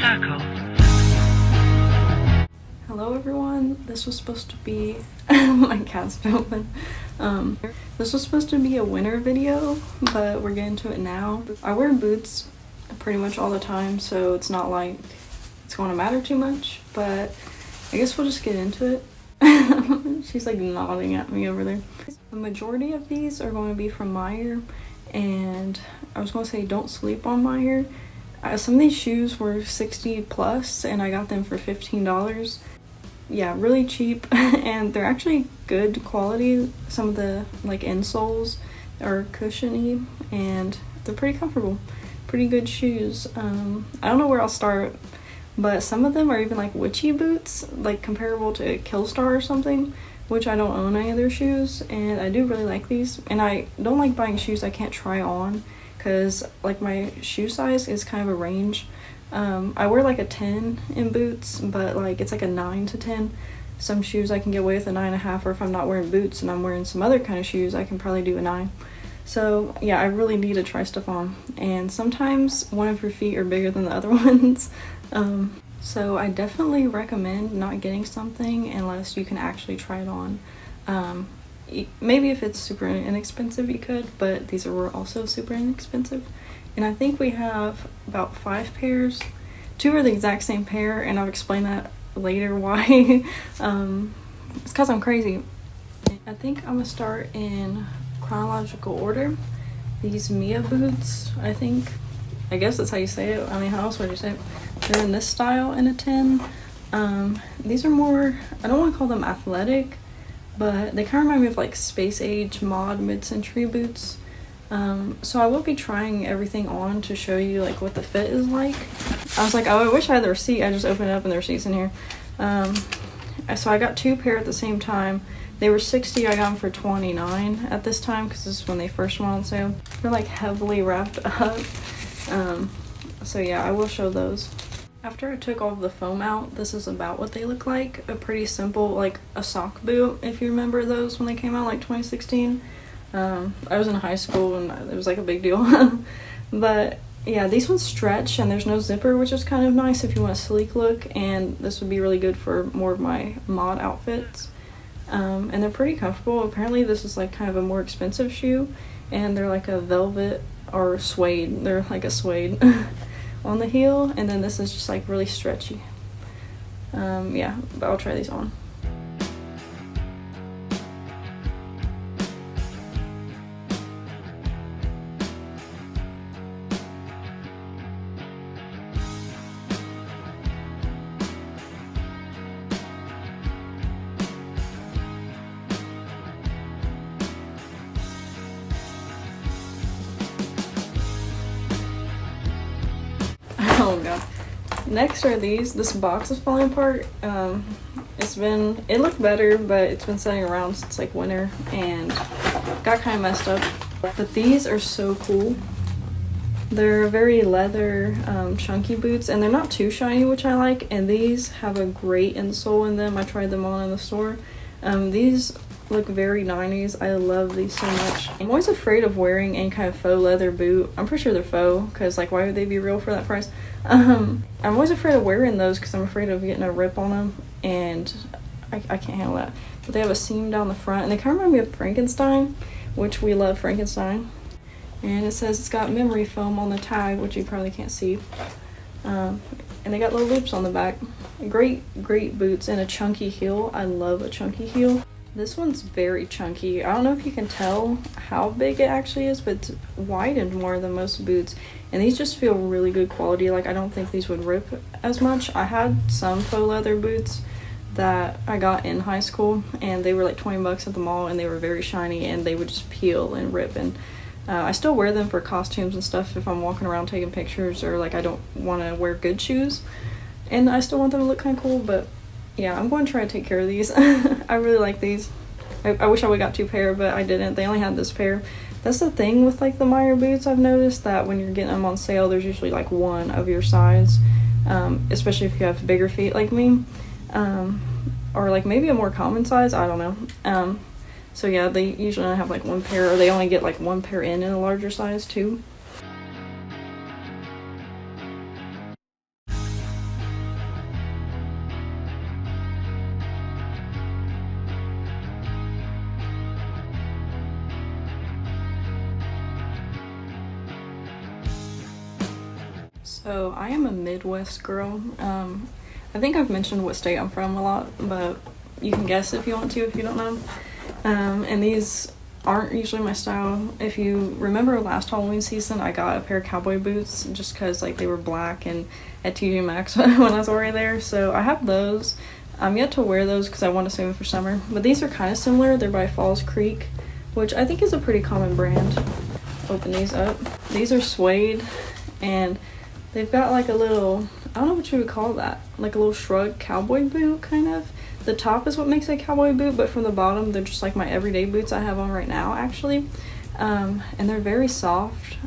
circle. Hello everyone, this was supposed to be my cat's been open. This was supposed to be a winter video, but we're getting to it now. I wear boots pretty much all the time, so it's not like it's going to matter too much, but I guess we'll just get into it. She's like nodding at me over there. The majority of these are going to be from Meyer, and I was going to say don't sleep on Meyer. Some of these shoes were 60 plus and I got them for $15. Yeah, really cheap, and they're actually good quality. Some of the like insoles are cushiony and they're pretty comfortable. Pretty good shoes. I don't know where I'll start, but some of them are even like witchy boots, like comparable to Killstar or something, which I don't own any of their shoes, and I do really like these. And I don't like buying shoes I can't try on, because like my shoe size is kind of a range. I wear like a 10 in boots, but like it's like a 9 to 10. Some shoes I can get away with a 9.5, or if I'm not wearing boots and I'm wearing some other kind of shoes, I can probably do a 9. So yeah, I really need to try stuff on, and sometimes one of your feet are bigger than the other ones. So I definitely recommend not getting something unless you can actually try it on. Maybe if it's super inexpensive you could, but these were also super inexpensive. And I think we have about 5 pairs. 2 are the exact same pair, and I'll explain that later why. It's because I'm crazy. I think I'm gonna start in chronological order. These Mia boots, I guess that's how you say it. I mean, how else would you say it? They're in this style in a 10. These are more, I don't want to call them athletic, but they kind of remind me of like space age mod mid-century boots. So I will be trying everything on to show you like what the fit is like. I was like, oh, I wish I had the receipt. I just opened it up and the receipt's in here. So I got 2 pair at the same time. They were 60, I got them for 29 at this time because this is when they first went on sale. They're like heavily wrapped up. So yeah, I will show those. After I took all of the foam out, this is about what they look like. A pretty simple, like a sock boot, if you remember those when they came out, like 2016. I was in high school and it was like a big deal. But yeah, these ones stretch and there's no zipper, which is kind of nice if you want a sleek look, and this would be really good for more of my mod outfits. And they're pretty comfortable. Apparently this is like kind of a more expensive shoe, and they're like a velvet or suede. They're like a suede on the heel, and then this is just like really stretchy. Yeah, but I'll try these on. Oh god. Next are these. This box is falling apart. It looked better, but it's been sitting around since like winter and got kind of messed up. But these are so cool. They're very leather, chunky boots, and they're not too shiny, which I like, and these have a great insole in them. I tried them on in the store. These look very 90s. I love these so much. I'm always afraid of wearing any kind of faux leather boot. I'm pretty sure they're faux, because like why would they be real for that price? I'm always afraid of wearing those because I'm afraid of getting a rip on them, and I can't handle that. But they have a seam down the front, and they kind of remind me of Frankenstein, which we love Frankenstein. And it says it's got memory foam on the tag, which you probably can't see. And they got little loops on the back. Great boots, and a chunky heel. I love a chunky heel. This one's very chunky. I don't know if you can tell how big it actually is, but it's widened more than most boots. And these just feel really good quality. Like, I don't think these would rip as much. I had some faux leather boots that I got in high school, and they were like 20 bucks at the mall, and they were very shiny, and they would just peel and rip. And I still wear them for costumes and stuff if I'm walking around taking pictures, or like I don't want to wear good shoes. And I still want them to look kind of cool, but yeah, I'm going to try to take care of these. I really like these. I wish I would got 2 pair, but I didn't. They only had this pair. That's the thing with like the Meyer boots. I've noticed that when you're getting them on sale, there's usually like one of your size, especially if you have bigger feet like me, or like maybe a more common size. I don't know. So yeah, they usually only have like 1 pair, or they only get like 1 pair in a larger size too. So I am a Midwest girl. I think I've mentioned what state I'm from a lot, but you can guess if you want to if you don't know. And these aren't usually my style. If you remember last Halloween season, I got a pair of cowboy boots just because like they were black and at TJ Maxx when I was already there. So I have those. I'm yet to wear those because I want to save them for summer. But these are kind of similar. They're by Falls Creek, which I think is a pretty common brand. Open these up. These are suede and they've got like a little, I don't know what you would call that, like a little shrug cowboy boot kind of. The top is what makes a cowboy boot, but from the bottom they're just like my everyday boots I have on right now actually. And they're very soft.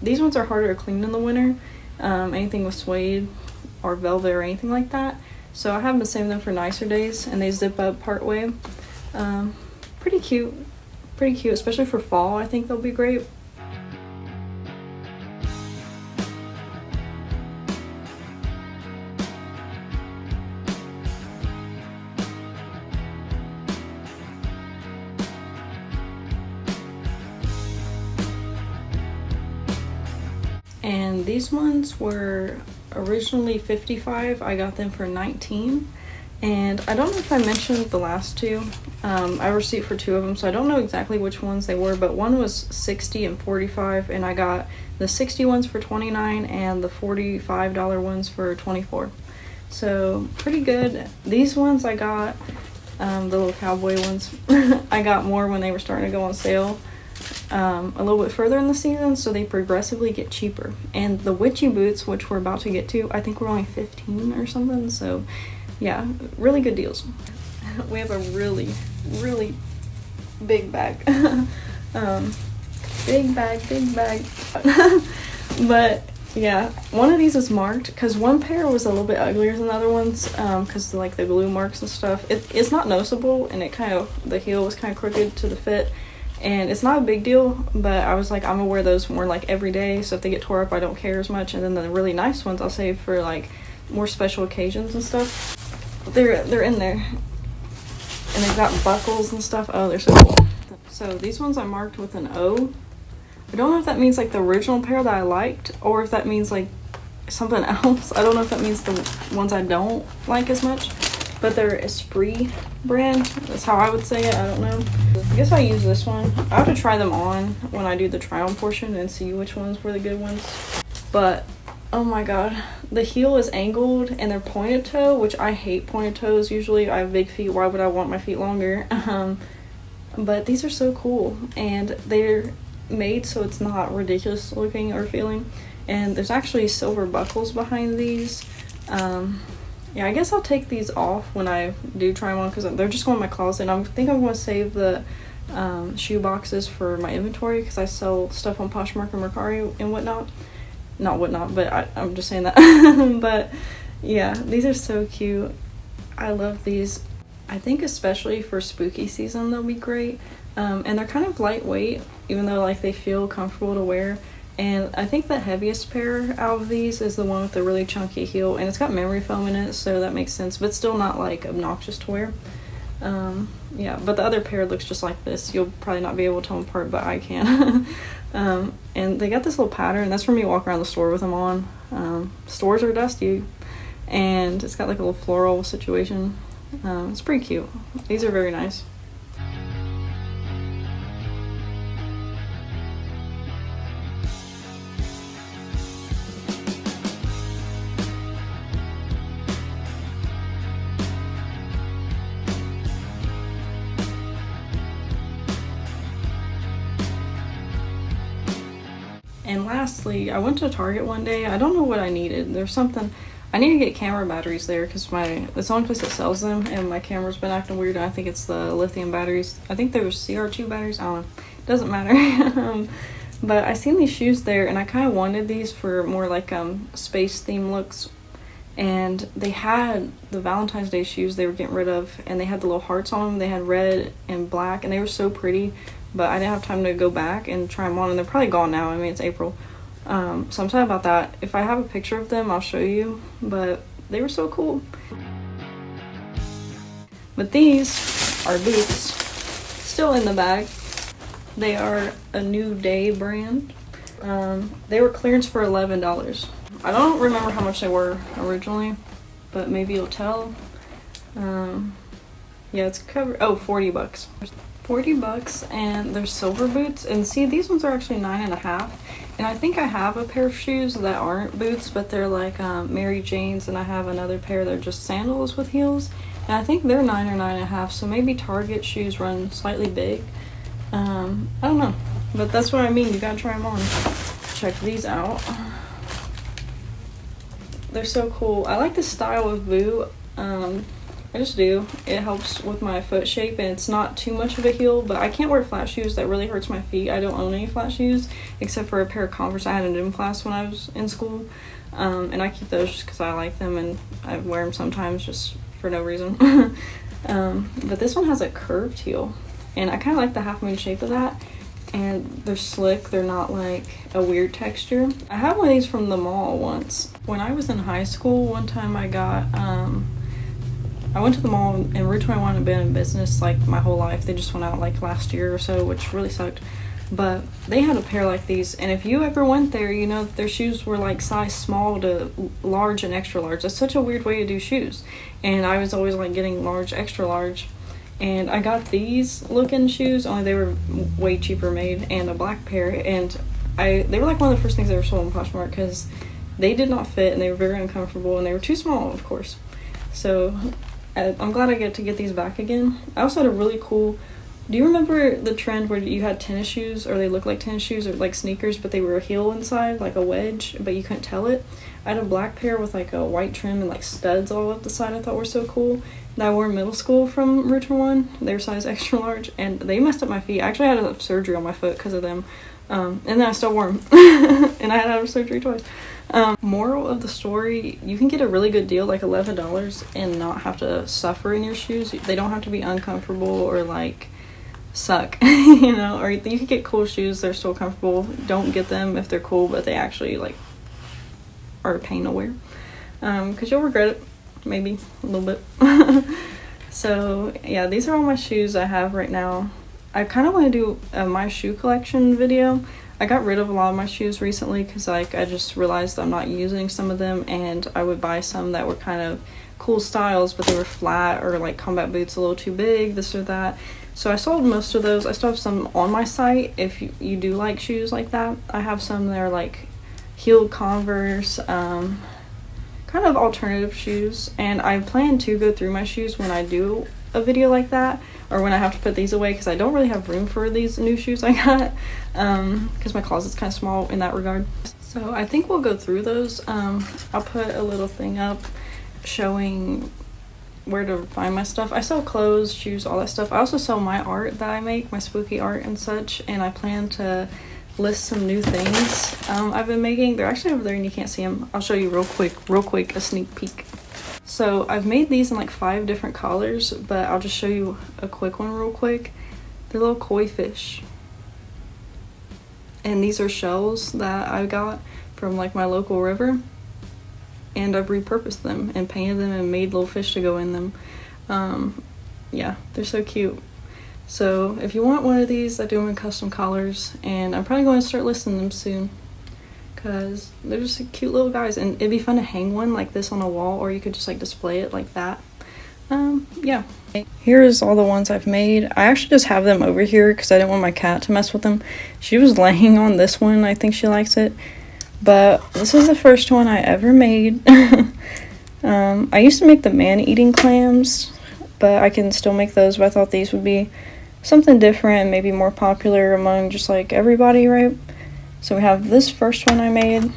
These ones are harder to clean in the winter, anything with suede or velvet or anything like that. So I have been saving them for nicer days, and they zip up part way. Pretty cute, especially for fall. I think they'll be great. And these ones were originally $55. I got them for $19. And I don't know if I mentioned the last two. I have a receipt for two of them, so I don't know exactly which ones they were, but one was $60 and $45, and I got the $60 ones for $29 and the $45 ones for $24. So pretty good. These ones I got, the little cowboy ones, I got more when they were starting to go on sale. A little bit further in the season, so they progressively get cheaper. And the witchy boots, which we're about to get to, I think were only $15 or something. So yeah, really good deals. We have a really big bag. Big bag. But yeah, one of these is marked because one pair was a little bit uglier than the other ones, because like the glue marks and stuff. It's not noticeable, and the heel was kind of crooked to the fit. And it's not a big deal, but I was like, I'm gonna wear those more like every day, so if they get tore up I don't care as much. And then the really nice ones I'll save for like more special occasions and stuff. They're in there, and they've got buckles and stuff. Oh, they're so cool. So these ones I marked with an O. I don't know if that means like the original pair that I liked, or if that means like something else. I don't know if that means the ones I don't like as much, but they're Esprit brand. That's how I would say it. I don't know. I guess I use this one. I have to try them on when I do the try on portion and see which ones were the good ones. But oh my god, the heel is angled and they're pointed toe, which I hate pointed toes usually. I have big feet. Why would I want my feet longer? But these are so cool, and they're made so it's not ridiculous looking or feeling. And there's actually silver buckles behind these. Yeah, I guess I'll take these off when I do try them on because they're just going in my closet. And I think I'm going to save the shoe boxes for my inventory because I sell stuff on Poshmark and Mercari and whatnot. Not whatnot, but I'm just saying that. But yeah, these are so cute. I love these. I think especially for spooky season they'll be great. And they're kind of lightweight, even though like they feel comfortable to wear. And I think the heaviest pair out of these is the one with the really chunky heel, and it's got memory foam in it, so that makes sense, but still not like obnoxious to wear. Yeah, but the other pair looks just like this. You'll probably not be able to tell them apart, but I can. And they got this little pattern. That's for me walking around the store with them on. Stores are dusty, and it's got like a little floral situation. It's pretty cute. These are very nice. And lastly, I went to Target one day. I don't know what I needed. There's something, I need to get camera batteries there because it's the only place that sells them, and my camera's been acting weird. I think it's the lithium batteries. I think there's CR2 batteries. I don't know. It doesn't matter. But I seen these shoes there, and I kind of wanted these for more like space theme looks. And they had the Valentine's Day shoes they were getting rid of, and they had the little hearts on them. They had red and black, and they were so pretty. But I didn't have time to go back and try them on, and they're probably gone now. I mean, it's April. So I'm sad about that. If I have a picture of them, I'll show you. But they were so cool. But these are boots. Still in the bag. They are a New Day brand. They were clearance for $11. I don't remember how much they were originally, but maybe you'll tell. Yeah, it's covered. Oh, 40 bucks. 40 bucks, and they're silver boots. And see, these ones are actually 9.5. And I think I have a pair of shoes that aren't boots, but they're like Mary Jane's, and I have another pair that are just sandals with heels. And I think they're 9 or 9.5, so maybe Target shoes run slightly big. I don't know, but that's what I mean. You gotta try them on. Check these out. They're so cool. I like the style of boot. I just do. It helps with my foot shape, and it's not too much of a heel, but I can't wear flat shoes. That really hurts my feet. I don't own any flat shoes except for a pair of Converse I had in gym class when I was in school. And I keep those just because I like them, and I wear them sometimes just for no reason. But this one has a curved heel, and I kind of like the half moon shape of that. And they're slick. They're not like a weird texture. I had one of these from the mall once. When I was in high school, one time I went to the mall, and Route 21 had been in business like my whole life. They just went out like last year or so, which really sucked. But they had a pair like these, and if you ever went there, you know their shoes were like size small to large and extra large. That's such a weird way to do shoes. And I was always like getting large, extra large. And I got these looking shoes, only they were way cheaper made, and a black pair. And they were like one of the first things I ever sold in Poshmark because they did not fit, and they were very uncomfortable, and they were too small, of course. So I'm glad I get to get these back again. I also had a really cool, do you remember the trend where you had tennis shoes, or they looked like tennis shoes or like sneakers, but they were a heel inside, like a wedge, but you couldn't tell it? I had a black pair with like a white trim and like studs all up the side I thought were so cool, that I wore in middle school from Route 1. They were size extra large, and they messed up my feet. I actually had to have surgery on my foot because of them. And then I still wore them. And I had to have surgery twice. Moral of the story, you can get a really good deal, like $11, and not have to suffer in your shoes. They don't have to be uncomfortable or like suck, you know, or you could get cool shoes, they're still comfortable. Don't get them if they're cool, but they actually like are a pain to wear. Because you'll regret it, maybe a little bit. So yeah, these are all my shoes I have right now. I kind of want to do a my shoe collection video. I got rid of a lot of my shoes recently because like I just realized I'm not using some of them, and I would buy some that were kind of cool styles, but they were flat or like combat boots a little too big, this or that. So I sold most of those. I still have some on my site if you do like shoes like that. I have some that are like heeled Converse, kind of alternative shoes, and I plan to go through my shoes when I do a video like that, or when I have to put these away, because I don't really have room for these new shoes I got, because my closet's kind of small in that regard. So I think we'll go through those. I'll put a little thing up showing where to find my stuff. I sell clothes, shoes, all that stuff. I also sell my art that I make, my spooky art and such, and I plan to list some new things I've been making. They're actually over there and you can't see them. I'll show you real quick, a sneak peek. So I've made these in like 5 different colors, but I'll just show you a quick one real quick. They're little koi fish. And these are shells that I got from like my local river. And I've repurposed them and painted them and made little fish to go in them. Yeah, they're so cute. So if you want one of these, I do them in custom colors, and I'm probably going to start listing them soon because they're just cute little guys, and it'd be fun to hang one like this on a wall, or you could just like display it like that. Yeah. Here's all the ones I've made. I actually just have them over here because I didn't want my cat to mess with them. She was laying on this one. I think she likes it. But this is the first one I ever made. I used to make the man-eating clams, but I can still make those, but I thought these would be something different and maybe more popular among just like everybody, right? So we have this first one I made,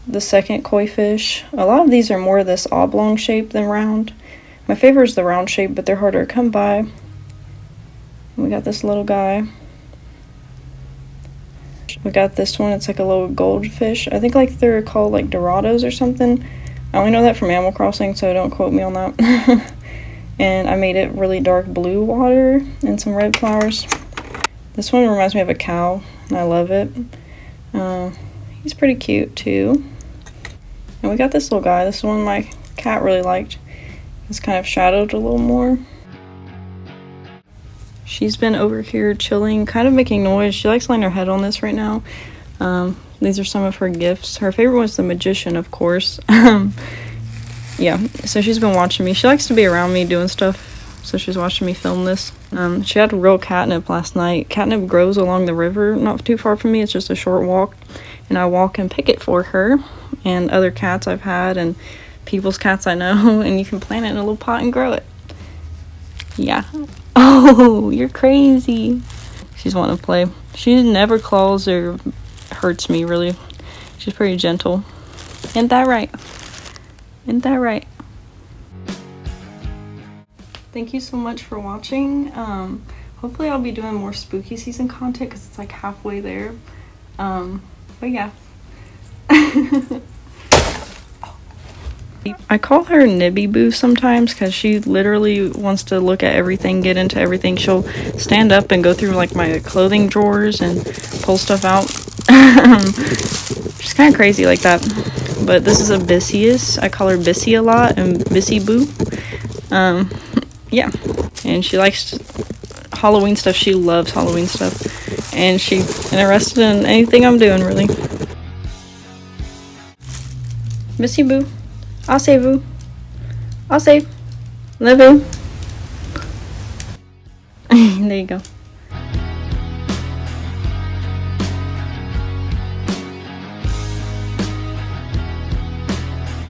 the second koi fish. A lot of these are more this oblong shape than round. My favorite is the round shape, but they're harder to come by. We got this little guy. We got this one, it's like a little goldfish. I think like they're called like Dorados or something. I only know that from Animal Crossing, so don't quote me on that. And I made it really dark blue water and some red flowers. This one reminds me of a cow, and I love it. He's pretty cute too. And we got this little guy. This is one my cat really liked. It's kind of shadowed a little more. She's been over here chilling, kind of making noise. She likes laying her head on this right now. These are some of her gifts. Her favorite was the magician, of course. Yeah, so she's been watching me. She likes to be around me doing stuff, so she's watching me film this. She had real catnip last night. Catnip grows along the river not too far from me. It's just a short walk, and I walk and pick it for her and other cats I've had and people's cats I know, and you can plant it in a little pot and grow it. Yeah. Oh, you're crazy. She's wanting to play. She never claws or hurts me, really. She's pretty gentle. Isn't that right? Isn't that right? Thank you so much for watching. Hopefully I'll be doing more spooky season content because it's like halfway there. But yeah. I call her Nibby Boo sometimes because she literally wants to look at everything, get into everything. She'll stand up and go through like my clothing drawers and pull stuff out. She's kind of crazy like that. But this is a Bissius. I call her Bissy a lot, and Bissy Boo. Yeah. And she likes Halloween stuff. She loves Halloween stuff. And she's interested in anything I'm doing, really. Bissy Boo. I'll save you. I'll save. Love you. There you go.